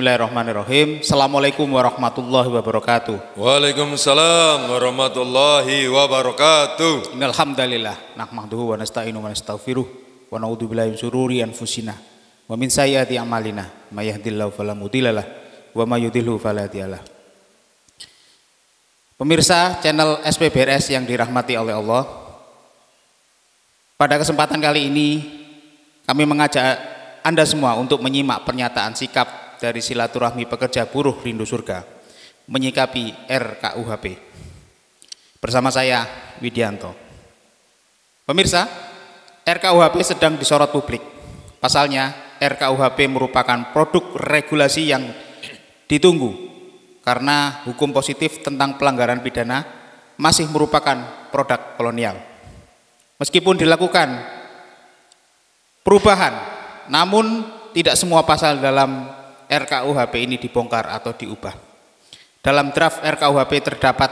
Bismillahirrahmanirrahim. Assalamualaikum warahmatullahi wabarakatuh. Waalaikumsalam warahmatullahi wabarakatuh. Innal hamdalillah nahmaduhu wa nasta'inu wa nastaghfiruh wa na'udzu billahi min syururi anfusina wa min sayyiati a'malina may yahdihillahu fala mudhillalah wa may yudhlilhu fala hadiyalah. Pemirsa channel SPBRS yang dirahmati oleh Allah, pada kesempatan kali ini kami mengajak Anda semua untuk menyimak pernyataan sikap dari silaturahmi pekerja buruh rindu surga menyikapi RKUHP bersama saya Widianto. Pemirsa, RKUHP sedang disorot publik. Pasalnya RKUHP merupakan produk regulasi yang ditunggu karena hukum positif tentang pelanggaran pidana masih merupakan produk kolonial. Meskipun dilakukan perubahan, namun tidak semua pasal dalam RKUHP ini dibongkar atau diubah. Dalam draft RKUHP terdapat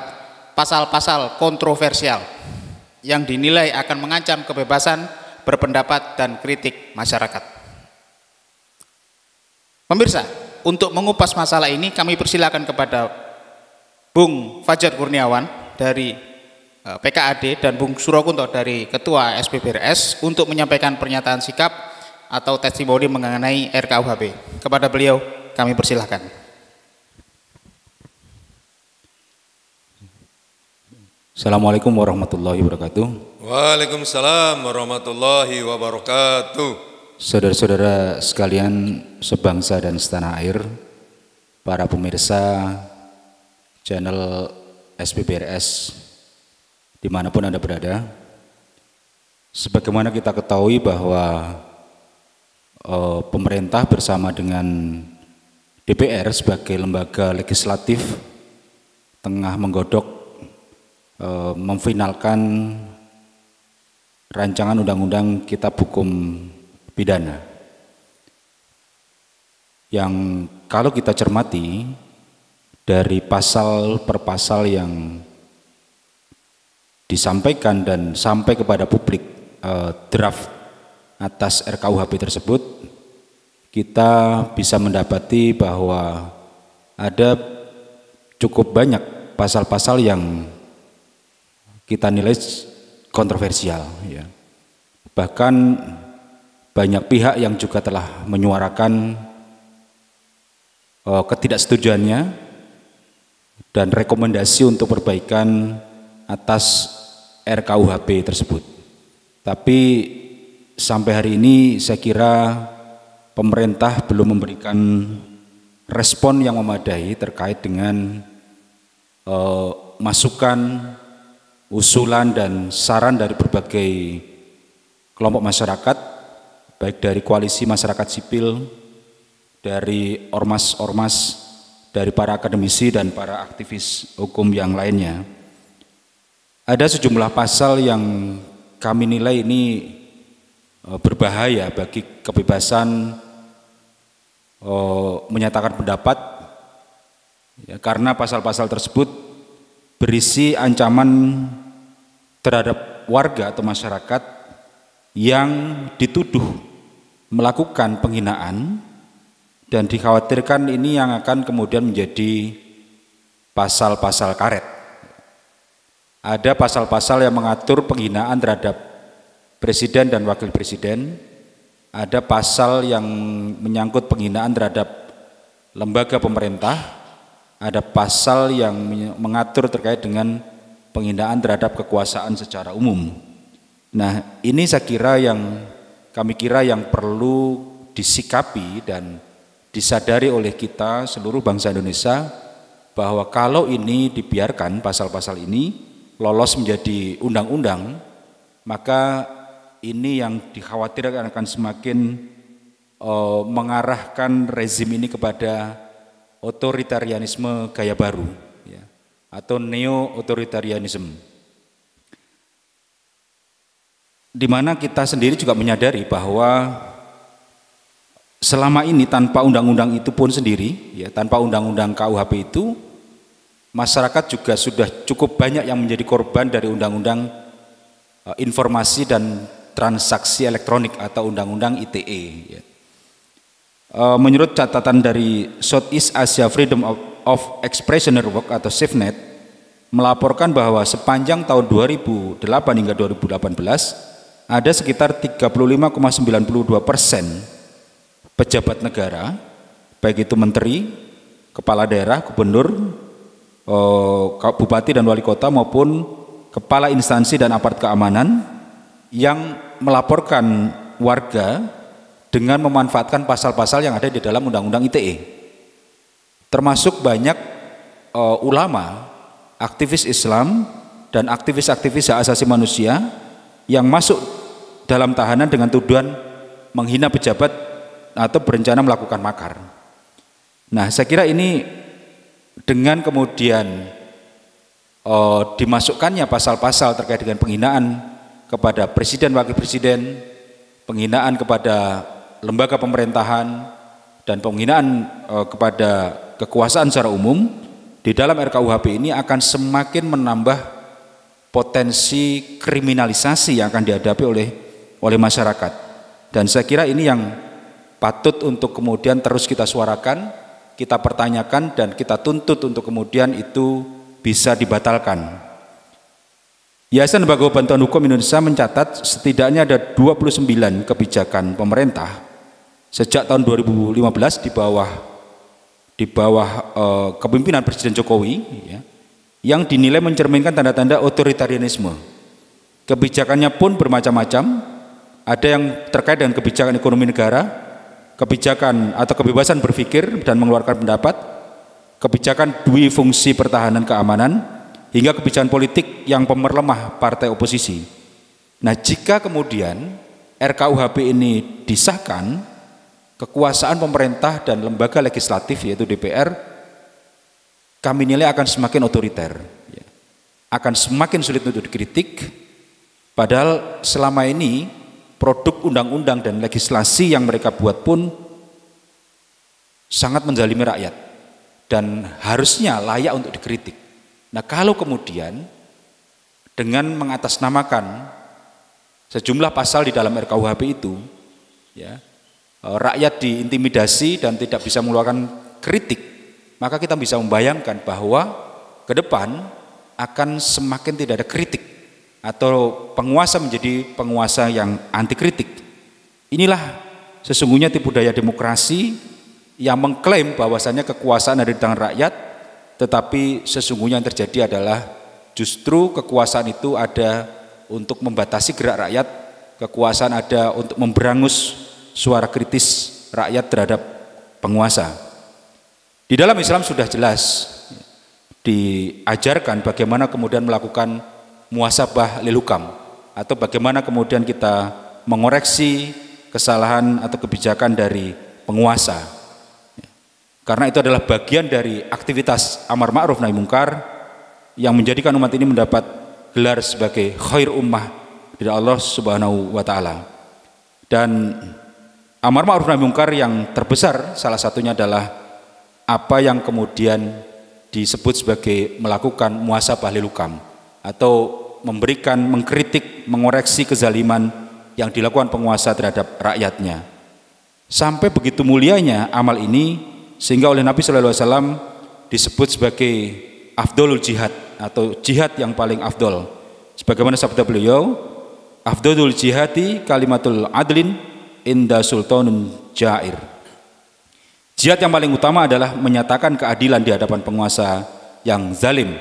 pasal-pasal kontroversial yang dinilai akan mengancam kebebasan berpendapat dan kritik masyarakat. Pemirsa, untuk mengupas masalah ini kami persilakan kepada Bung Fajar Kurniawan dari PKAD dan Bung Surokunto dari Ketua SPBRS untuk menyampaikan pernyataan sikap atau testimoni mengenai RKUHP. Kepada beliau kami persilahkan. Assalamualaikum warahmatullahi wabarakatuh. Waalaikumsalam warahmatullahi wabarakatuh. Saudara-saudara sekalian sebangsa dan setanah air, para pemirsa channel SPBRS dimanapun Anda berada, sebagaimana kita ketahui bahwa pemerintah bersama dengan DPR sebagai lembaga legislatif tengah menggodok memfinalkan rancangan undang-undang kitab hukum pidana yang kalau kita cermati dari pasal per pasal yang disampaikan dan sampai kepada publik draft atas RKUHP tersebut, kita bisa mendapati bahwa ada cukup banyak pasal-pasal yang kita nilai kontroversial, ya. Bahkan banyak pihak yang juga telah menyuarakan ketidaksetujuannya dan rekomendasi untuk perbaikan atas RKUHP tersebut. Tapi sampai hari ini saya kira pemerintah belum memberikan respon yang memadai terkait dengan masukan, usulan dan saran dari berbagai kelompok masyarakat, baik dari koalisi masyarakat sipil, dari ormas-ormas, dari para akademisi dan para aktivis hukum yang lainnya. Ada sejumlah pasal yang kami nilai ini berbahaya bagi kebebasan menyatakan pendapat, ya, karena pasal-pasal tersebut berisi ancaman terhadap warga atau masyarakat yang dituduh melakukan penghinaan dan dikhawatirkan ini yang akan kemudian menjadi pasal-pasal karet. Ada pasal-pasal yang mengatur penghinaan terhadap Presiden dan Wakil Presiden, ada pasal yang menyangkut penghinaan terhadap lembaga pemerintah, ada pasal yang mengatur terkait dengan penghinaan terhadap kekuasaan secara umum. Nah, ini saya kira kami kira yang perlu disikapi dan disadari oleh kita seluruh bangsa Indonesia bahwa kalau ini dibiarkan pasal-pasal ini lolos menjadi undang-undang, maka ini yang dikhawatirkan akan semakin mengarahkan rezim ini kepada otoritarianisme gaya baru, ya, atau neo-otoritarianisme, di mana kita sendiri juga menyadari bahwa selama ini tanpa undang-undang itu pun sendiri, ya, tanpa undang-undang KUHP itu, masyarakat juga sudah cukup banyak yang menjadi korban dari undang-undang informasi dan transaksi elektronik atau undang-undang ITE, ya. menurut catatan dari Southeast Asia Freedom of Expression Network atau SafeNet melaporkan bahwa sepanjang tahun 2008 hingga 2018 ada sekitar 35,92% pejabat negara, baik itu menteri, kepala daerah, gubernur, bupati dan wali kota maupun kepala instansi dan aparat keamanan yang melaporkan warga dengan memanfaatkan pasal-pasal yang ada di dalam Undang-Undang ITE. Termasuk banyak ulama, aktivis Islam dan aktivis-aktivis hak asasi manusia yang masuk dalam tahanan dengan tuduhan menghina pejabat atau berencana melakukan makar. Nah, saya kira ini dengan kemudian dimasukkannya pasal-pasal terkait dengan penghinaan kepada presiden, wakil presiden, penghinaan kepada lembaga pemerintahan, dan penghinaan kepada kekuasaan secara umum di dalam RKUHP ini akan semakin menambah potensi kriminalisasi yang akan dihadapi oleh masyarakat. Dan saya kira ini yang patut untuk kemudian terus kita suarakan, kita pertanyakan, dan kita tuntut untuk kemudian itu bisa dibatalkan. Yayasan Lembaga Bantuan Hukum Indonesia mencatat setidaknya ada 29 kebijakan pemerintah sejak tahun 2015 di bawah kepemimpinan Presiden Jokowi ya, yang dinilai mencerminkan tanda-tanda otoritarianisme. Kebijakannya pun bermacam-macam, ada yang terkait dengan kebijakan ekonomi negara, kebijakan atau kebebasan berpikir dan mengeluarkan pendapat, kebijakan dui fungsi pertahanan keamanan, hingga kebijakan politik yang memperlemah partai oposisi. Nah, jika kemudian RKUHP ini disahkan, kekuasaan pemerintah dan lembaga legislatif yaitu DPR kami nilai akan semakin otoriter, akan semakin sulit untuk dikritik, padahal selama ini produk undang-undang dan legislasi yang mereka buat pun sangat menzalimi rakyat dan harusnya layak untuk dikritik. Nah, kalau kemudian dengan mengatasnamakan sejumlah pasal di dalam RKUHP itu, ya, rakyat diintimidasi dan tidak bisa mengeluarkan kritik, maka kita bisa membayangkan bahwa ke depan akan semakin tidak ada kritik atau penguasa menjadi penguasa yang anti kritik. Inilah sesungguhnya tipu daya demokrasi yang mengklaim bahwasannya kekuasaan ada di tangan rakyat, tetapi sesungguhnya yang terjadi adalah justru kekuasaan itu ada untuk membatasi gerak rakyat, kekuasaan ada untuk memberangus suara kritis rakyat terhadap penguasa. Di dalam Islam sudah jelas diajarkan bagaimana kemudian melakukan muhasabah lil hukam, atau bagaimana kemudian kita mengoreksi kesalahan atau kebijakan dari penguasa. Karena itu adalah bagian dari aktivitas amar ma'ruf nahi mungkar yang menjadikan umat ini mendapat gelar sebagai khair ummah dari Allah Subhanahu wa taala. Dan amar ma'ruf nahi mungkar yang terbesar salah satunya adalah apa yang kemudian disebut sebagai melakukan muhasabah lil hukam, atau memberikan, mengkritik, mengoreksi kezaliman yang dilakukan penguasa terhadap rakyatnya. Sampai begitu mulianya amal ini sehingga oleh Nabi SAW disebut sebagai afdolul jihad atau jihad yang paling afdol. Sebagaimana sabda beliau, afdolul jihadi kalimatul adlin inda sultanun jair. Jihad yang paling utama adalah menyatakan keadilan di hadapan penguasa yang zalim.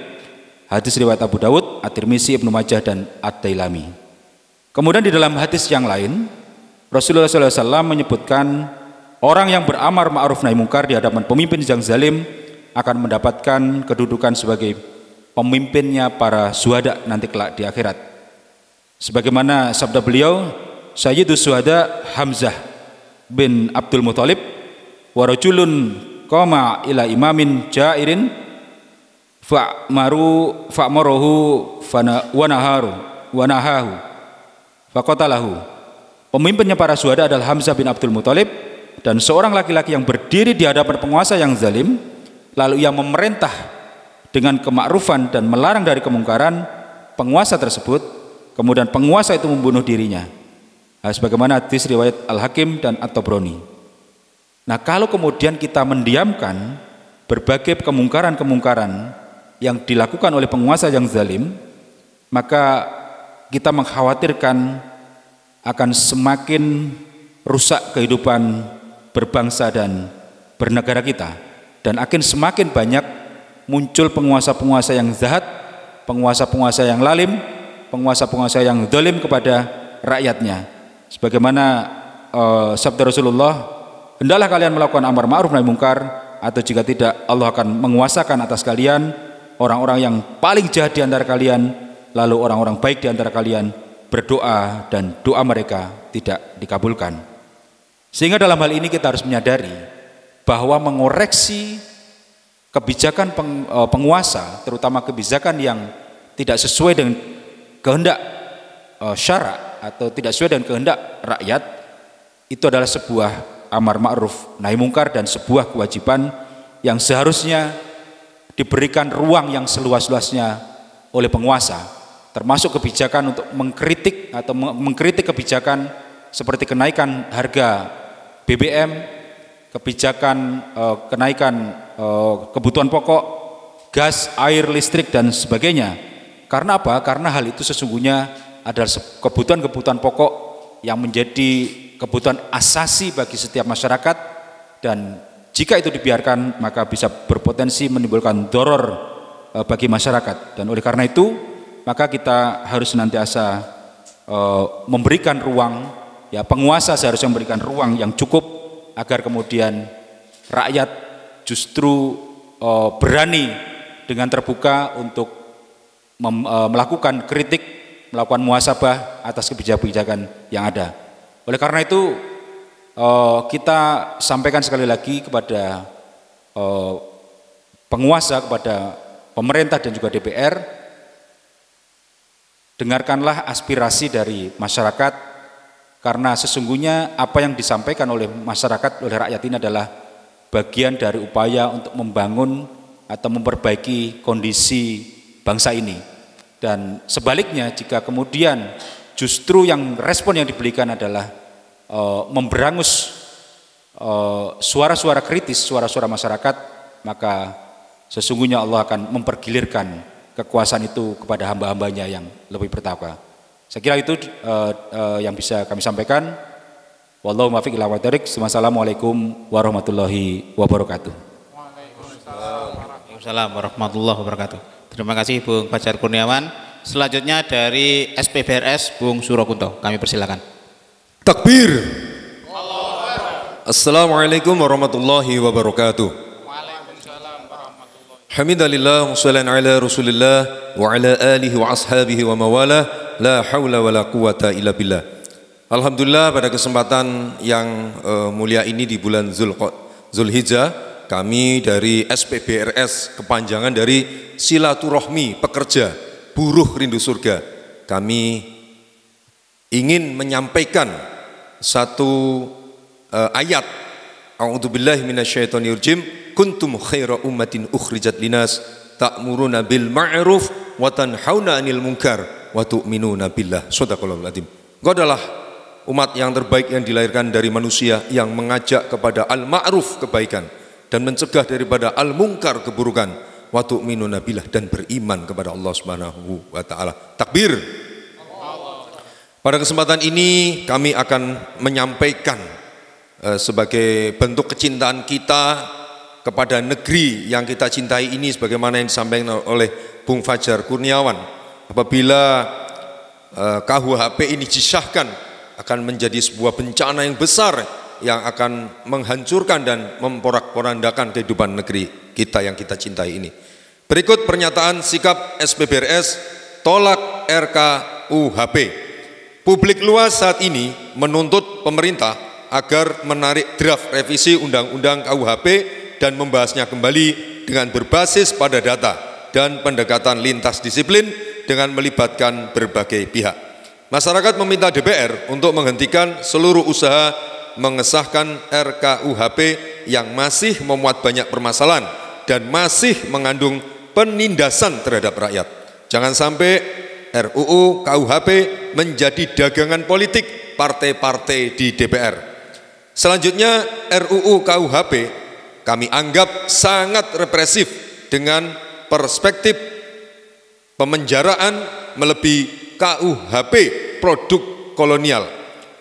Hadis riwayat Abu Dawud, At-Tirmizi, Ibnu Majah, dan Ad-Dailami. Kemudian di dalam hadis yang lain, Rasulullah SAW menyebutkan orang yang beramar ma'ruf nahi mungkar di hadapan pemimpin yang zalim akan mendapatkan kedudukan sebagai pemimpinnya para syuhada nanti kelak di akhirat. Sebagaimana sabda beliau, Sayyidus Syuhada Hamzah bin Abdul Muthalib wa rajulun qama ila imamin jairin fa'maruhu wa nahahu faqatalahu. Pemimpinnya para syuhada adalah Hamzah bin Abdul Muthalib, dan seorang laki-laki yang berdiri di hadapan penguasa yang zalim lalu ia memerintah dengan kemakrufan dan melarang dari kemungkaran penguasa tersebut, kemudian penguasa itu membunuh dirinya. Sebagaimana hadis riwayat Al-Hakim dan At-Tabrani. Nah, kalau kemudian kita mendiamkan berbagai kemungkaran-kemungkaran yang dilakukan oleh penguasa yang zalim, maka kita mengkhawatirkan akan semakin rusak kehidupan berbangsa dan bernegara kita, dan akan semakin banyak muncul penguasa-penguasa yang jahat, penguasa-penguasa yang lalim, penguasa-penguasa yang zalim kepada rakyatnya. Sebagaimana sabda Rasulullah, hendaklah kalian melakukan amar ma'ruf nahi mungkar, atau jika tidak Allah akan menguasakan atas kalian orang-orang yang paling jahat di antara kalian, lalu orang-orang baik di antara kalian berdoa dan doa mereka tidak dikabulkan. Sehingga dalam hal ini kita harus menyadari bahwa mengoreksi kebijakan penguasa, terutama kebijakan yang tidak sesuai dengan kehendak syara atau tidak sesuai dengan kehendak rakyat, itu adalah sebuah amar ma'ruf nahi mungkar dan sebuah kewajiban yang seharusnya diberikan ruang yang seluas-luasnya oleh penguasa, termasuk kebijakan untuk mengkritik atau mengkritik kebijakan seperti kenaikan harga BBM, kebijakan kenaikan kebutuhan pokok, gas, air, listrik dan sebagainya. Karena apa? Karena hal itu sesungguhnya adalah kebutuhan-kebutuhan pokok yang menjadi kebutuhan asasi bagi setiap masyarakat, dan jika itu dibiarkan maka bisa berpotensi menimbulkan doror bagi masyarakat. Dan oleh karena itu maka kita harus senantiasa memberikan ruang, ya penguasa seharusnya memberikan ruang yang cukup agar kemudian rakyat justru berani dengan terbuka untuk melakukan kritik, melakukan muhasabah atas kebijakan yang ada. Oleh karena itu kita sampaikan sekali lagi kepada penguasa, kepada pemerintah dan juga DPR, dengarkanlah aspirasi dari masyarakat, karena sesungguhnya apa yang disampaikan oleh masyarakat, oleh rakyat ini adalah bagian dari upaya untuk membangun atau memperbaiki kondisi bangsa ini. Dan sebaliknya, jika kemudian justru yang respon yang diberikan adalah memberangus suara-suara kritis, suara-suara masyarakat, maka sesungguhnya Allah akan mempergilirkan kekuasaan itu kepada hamba-hambanya yang lebih bertakwa. Saya kira itu yang bisa kami sampaikan. Wallahu muwaffiq ila aqwamit thoriq. Wassalamualaikum warahmatullahi wabarakatuh. Waalaikumsalam warahmatullahi wabarakatuh. Terima kasih Bung Fajar Kurniawan. Selanjutnya dari SPBRS Bung Surokunto, kami persilakan. Takbir. Assalamualaikum warahmatullahi wabarakatuh. Hamidalillah wa sallallahu ala Rasulillah wa ala alihi wa ashabihi wa mawalah, la haula wa la quwata illa billah. Alhamdulillah, pada kesempatan yang mulia ini di bulan Zulhijjah, kami dari SPBRS, kepanjangan dari Silaturahmi Pekerja Buruh Rindu Surga, kami ingin menyampaikan satu ayat. A'udzubillahi minasyaitonirrajim. Kuntum khaira ummatin ukhrijat linas ta'muruna bil ma'ruf wa tanhauna 'anil munkar wa tu'minuna billah. Shadaqallahul adzim. Engkau adalah umat yang terbaik yang dilahirkan dari manusia, yang mengajak kepada al-ma'ruf, kebaikan, dan mencegah daripada al-munkar, keburukan, wa tu'minuna billah, dan beriman kepada Allah Subhanahu wa taala. Takbir. Pada kesempatan ini kami akan menyampaikan sebagai bentuk kecintaan kita kepada negeri yang kita cintai ini, sebagaimana yang disampaikan oleh Bung Fajar Kurniawan. Apabila KUHP ini disahkan, akan menjadi sebuah bencana yang besar yang akan menghancurkan dan memporak-porandakan kehidupan negeri kita yang kita cintai ini. Berikut pernyataan sikap SPBRS tolak RKUHP. Publik luas saat ini menuntut pemerintah agar menarik draft revisi Undang-Undang KUHP dan membahasnya kembali dengan berbasis pada data dan pendekatan lintas disiplin dengan melibatkan berbagai pihak. Masyarakat meminta DPR untuk menghentikan seluruh usaha mengesahkan RKUHP yang masih memuat banyak permasalahan dan masih mengandung penindasan terhadap rakyat. Jangan sampai RUU KUHP menjadi dagangan politik partai-partai di DPR. Selanjutnya RUU KUHP kami anggap sangat represif dengan perspektif pemenjaraan melebihi KUHP produk kolonial.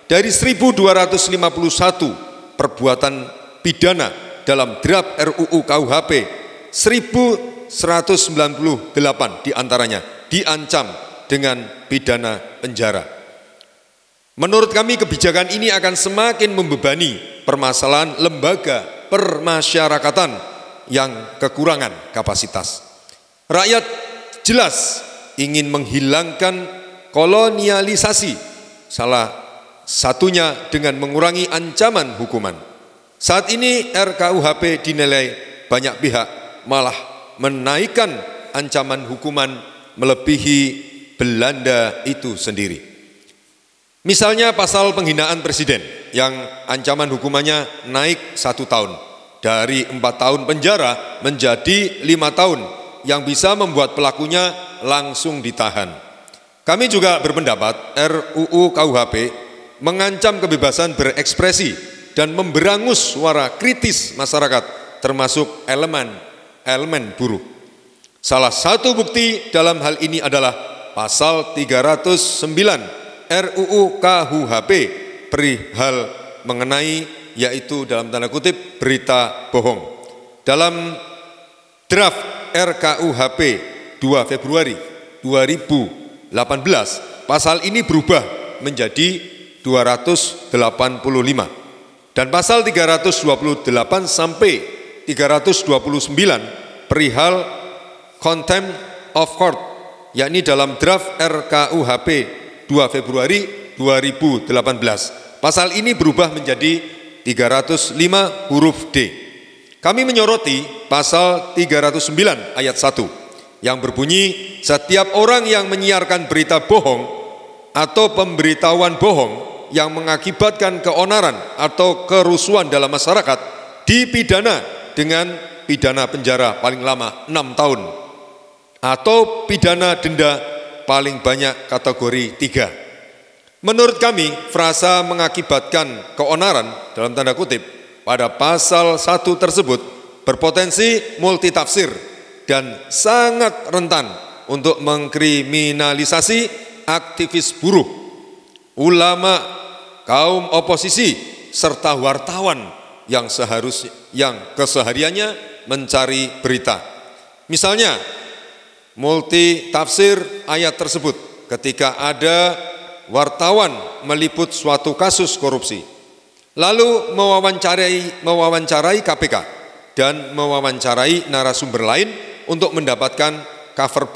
Dari 1251 perbuatan pidana dalam draft RUU KUHP, 1198 diantaranya diancam dengan pidana penjara. Menurut kami kebijakan ini akan semakin membebani permasalahan lembaga permasyarakatan yang kekurangan kapasitas. Rakyat jelas ingin menghilangkan kolonialisasi, salah satunya dengan mengurangi ancaman hukuman. Saat ini RKUHP dinilai banyak pihak malah menaikkan ancaman hukuman melebihi Belanda itu sendiri. Misalnya pasal penghinaan presiden yang ancaman hukumannya naik 1 tahun dari 4 tahun penjara menjadi 5 tahun yang bisa membuat pelakunya langsung ditahan. Kami juga berpendapat RUU KUHP mengancam kebebasan berekspresi dan memberangus suara kritis masyarakat termasuk elemen buruh. Salah satu bukti dalam hal ini adalah pasal 309 RUU KUHP perihal mengenai yaitu dalam tanda kutip berita bohong. Dalam draft RKUHP 2 Februari 2018 pasal ini berubah menjadi 285 dan pasal 328 sampai 329 perihal contempt of court, yakni dalam draft RKUHP 2 Februari 2018. Pasal ini berubah menjadi 305 huruf D. Kami menyoroti pasal 309 ayat 1 yang berbunyi setiap orang yang menyiarkan berita bohong atau pemberitahuan bohong yang mengakibatkan keonaran atau kerusuhan dalam masyarakat dipidana dengan pidana penjara paling lama 6 tahun atau pidana denda paling banyak kategori 3. Menurut kami, frasa mengakibatkan keonaran dalam tanda kutip pada pasal 1 tersebut berpotensi multitafsir dan sangat rentan untuk mengkriminalisasi aktivis buruh, ulama, kaum oposisi, serta wartawan yang kesehariannya mencari berita. Misalnya, multi tafsir ayat tersebut ketika ada wartawan meliput suatu kasus korupsi, lalu mewawancarai KPK dan mewawancarai narasumber lain untuk mendapatkan cover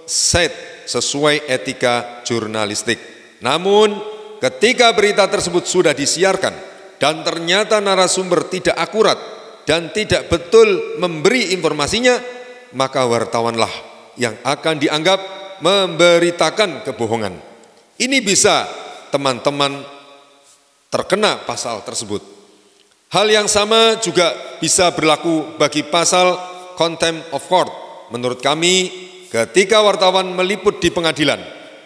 set sesuai etika jurnalistik. Namun ketika berita tersebut sudah disiarkan dan ternyata narasumber tidak akurat dan tidak betul memberi informasinya, maka wartawanlah yang akan dianggap memberitakan kebohongan. Ini bisa teman-teman terkena pasal tersebut. Hal yang sama juga bisa berlaku bagi pasal contempt of court. Menurut kami, ketika wartawan meliput di pengadilan,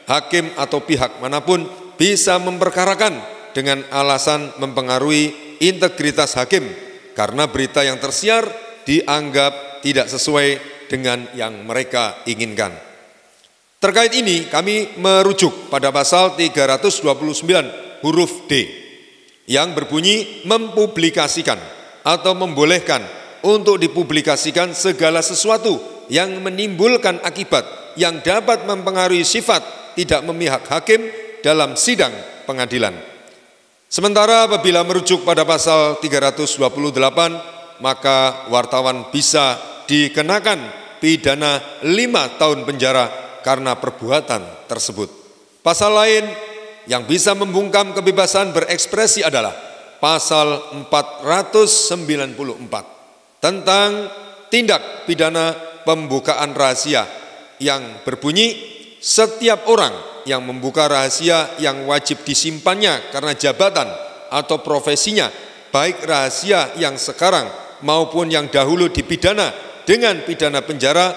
hakim atau pihak manapun bisa memperkarakan dengan alasan mempengaruhi integritas hakim karena berita yang tersiar dianggap tidak sesuai dengan yang mereka inginkan. Terkait ini kami merujuk pada pasal 329 huruf D yang berbunyi mempublikasikan atau membolehkan untuk dipublikasikan segala sesuatu yang menimbulkan akibat yang dapat mempengaruhi sifat tidak memihak hakim dalam sidang pengadilan. Sementara apabila merujuk pada pasal 328, maka wartawan bisa dikenakan pidana 5 tahun penjara karena perbuatan tersebut. Pasal lain yang bisa membungkam kebebasan berekspresi adalah pasal 494 tentang tindak pidana pembukaan rahasia yang berbunyi setiap orang yang membuka rahasia yang wajib disimpannya karena jabatan atau profesinya, baik rahasia yang sekarang maupun yang dahulu dipidana dengan pidana penjara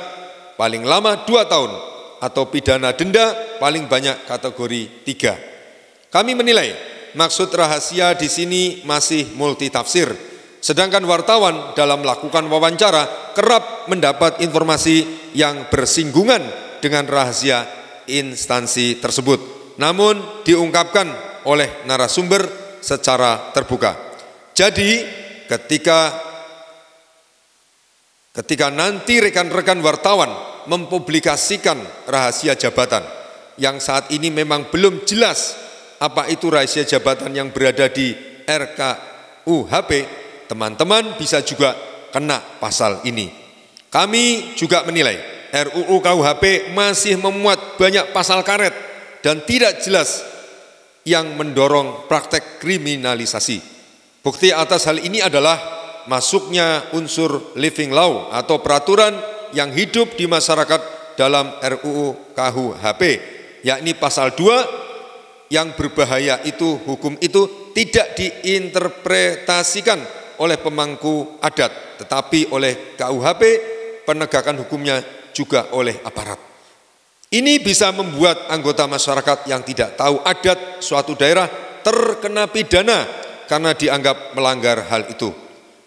paling lama 2 tahun atau pidana denda paling banyak kategori 3. Kami menilai maksud rahasia di sini masih multitafsir. Sedangkan wartawan dalam melakukan wawancara kerap mendapat informasi yang bersinggungan dengan rahasia instansi tersebut, namun diungkapkan oleh narasumber secara terbuka. Jadi ketika nanti rekan-rekan wartawan mempublikasikan rahasia jabatan yang saat ini memang belum jelas apa itu rahasia jabatan yang berada di RKUHP, teman-teman bisa juga kena pasal ini. Kami juga menilai RUU KUHP masih memuat banyak pasal karet dan tidak jelas yang mendorong praktek kriminalisasi. Bukti atas hal ini adalah masuknya unsur living law atau peraturan yang hidup di masyarakat dalam RUU KUHP, yakni pasal 2 yang berbahaya itu, hukum itu tidak diinterpretasikan oleh pemangku adat, tetapi oleh KUHP, penegakan hukumnya juga oleh aparat. Ini bisa membuat anggota masyarakat yang tidak tahu adat suatu daerah terkena pidana karena dianggap melanggar hal itu.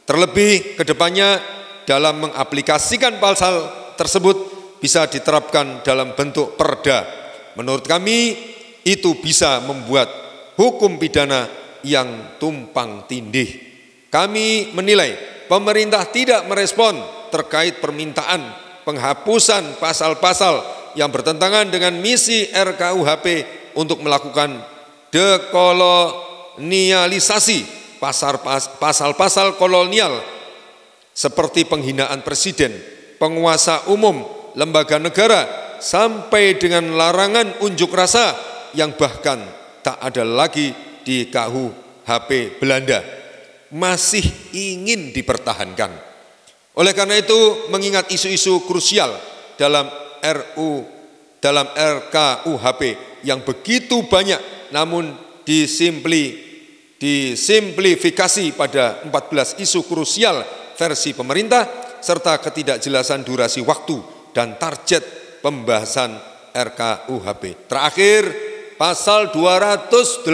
Terlebih kedepannya dalam mengaplikasikan pasal tersebut bisa diterapkan dalam bentuk perda. Menurut kami itu bisa membuat hukum pidana yang tumpang tindih. Kami menilai pemerintah tidak merespon terkait permintaan penghapusan pasal-pasal yang bertentangan dengan misi RKUHP untuk melakukan dekolonialisasi pasal-pasal kolonial seperti penghinaan presiden, penguasa umum, lembaga negara, sampai dengan larangan unjuk rasa yang bahkan tak ada lagi di KUHP Belanda, masih ingin dipertahankan. Oleh karena itu, mengingat isu-isu krusial dalam RKUHP yang begitu banyak namun disimplifikasi pada 14 isu krusial versi pemerintah serta ketidakjelasan durasi waktu dan target pembahasan RKUHP. Terakhir, pasal 218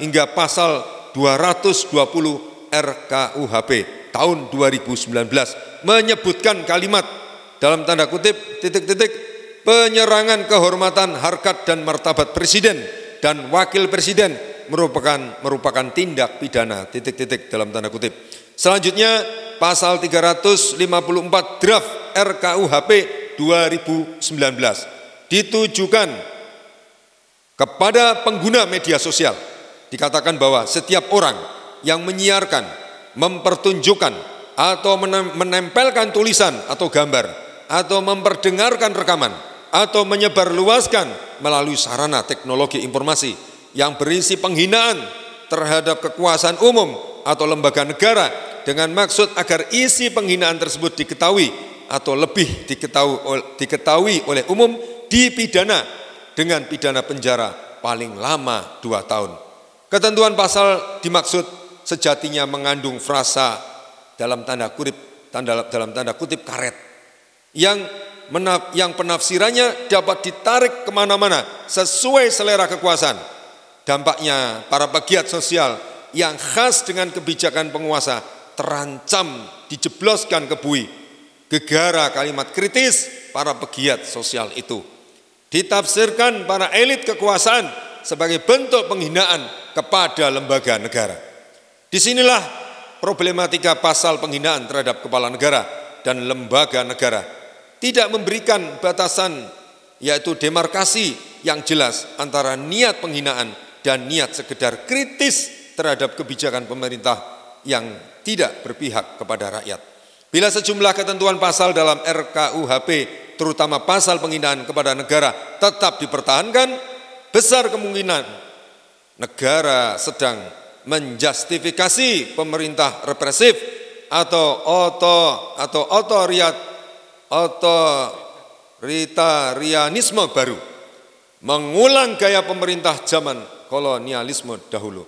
hingga pasal 220 RKUHP tahun 2019 menyebutkan kalimat dalam tanda kutip penyerangan kehormatan, harkat dan martabat presiden dan wakil presiden merupakan tindak pidana dalam tanda kutip. Selanjutnya pasal 354 draft RKUHP 2019 ditujukan kepada pengguna media sosial. Dikatakan bahwa setiap orang yang menyiarkan, mempertunjukkan atau menempelkan tulisan atau gambar atau memperdengarkan rekaman atau menyebarluaskan melalui sarana teknologi informasi yang berisi penghinaan terhadap kekuasaan umum atau lembaga negara dengan maksud agar isi penghinaan tersebut diketahui atau lebih diketahui oleh umum, dipidana dengan pidana penjara paling lama 2 tahun. Ketentuan pasal dimaksud sejatinya mengandung frasa dalam tanda kutip karet yang penafsirannya dapat ditarik kemana-mana sesuai selera kekuasaan. Dampaknya para pegiat sosial yang khas dengan kebijakan penguasa terancam dijebloskan ke bui gegara kalimat kritis para pegiat sosial itu. Ditafsirkan para elit kekuasaan sebagai bentuk penghinaan kepada lembaga negara. Disinilah problematika pasal penghinaan terhadap kepala negara dan lembaga negara. Tidak memberikan batasan, yaitu demarkasi yang jelas antara niat penghinaan dan niat sekedar kritis terhadap kebijakan pemerintah yang tidak berpihak kepada rakyat. Bila sejumlah ketentuan pasal dalam RKUHP terutama pasal penghinaan kepada negara tetap dipertahankan, besar kemungkinan negara sedang menjustifikasi pemerintah represif atau otoritarianisme baru, mengulang gaya pemerintah zaman kolonialisme dahulu.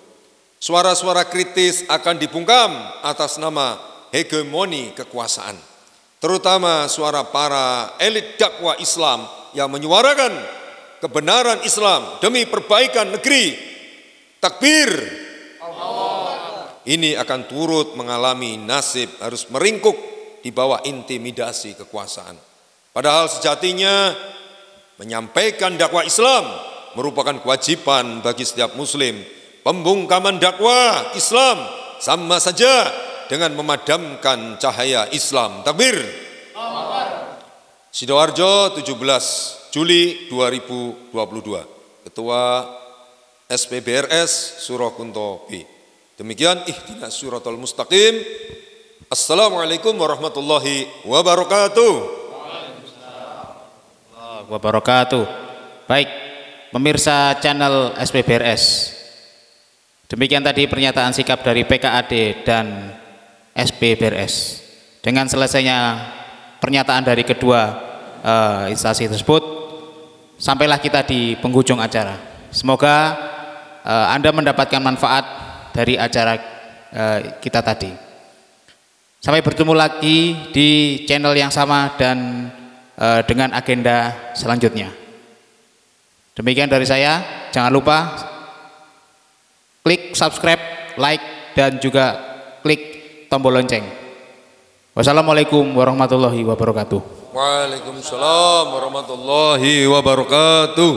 Suara-suara kritis akan dibungkam atas nama hegemoni kekuasaan, terutama suara para elit dakwah Islam yang menyuarakan kebenaran Islam demi perbaikan negeri takbir. Ini akan turut mengalami nasib harus meringkuk di bawah intimidasi kekuasaan. Padahal sejatinya menyampaikan dakwah Islam merupakan kewajiban bagi setiap muslim. Pembungkaman dakwah Islam sama saja dengan memadamkan cahaya Islam. Takbir. Sidoarjo 17 Juli 2022. Ketua SPBRS Surakunto B. Demikian ihdinas siratal mustaqim. Assalamualaikum warahmatullahi wabarakatuh. Wabarakatuh. Baik, pemirsa channel SPBRS. Demikian tadi pernyataan sikap dari PKAD dan SPBRS. Dengan selesainya pernyataan dari kedua instansi tersebut, sampailah kita di penghujung acara. Semoga Anda mendapatkan manfaat dari acara kita tadi. Sampai bertemu lagi di channel yang sama dan dengan agenda selanjutnya. Demikian dari saya. Jangan lupa klik subscribe, like, dan juga klik tombol lonceng. Wassalamualaikum warahmatullahi wabarakatuh. Waalaikumsalam warahmatullahi wabarakatuh.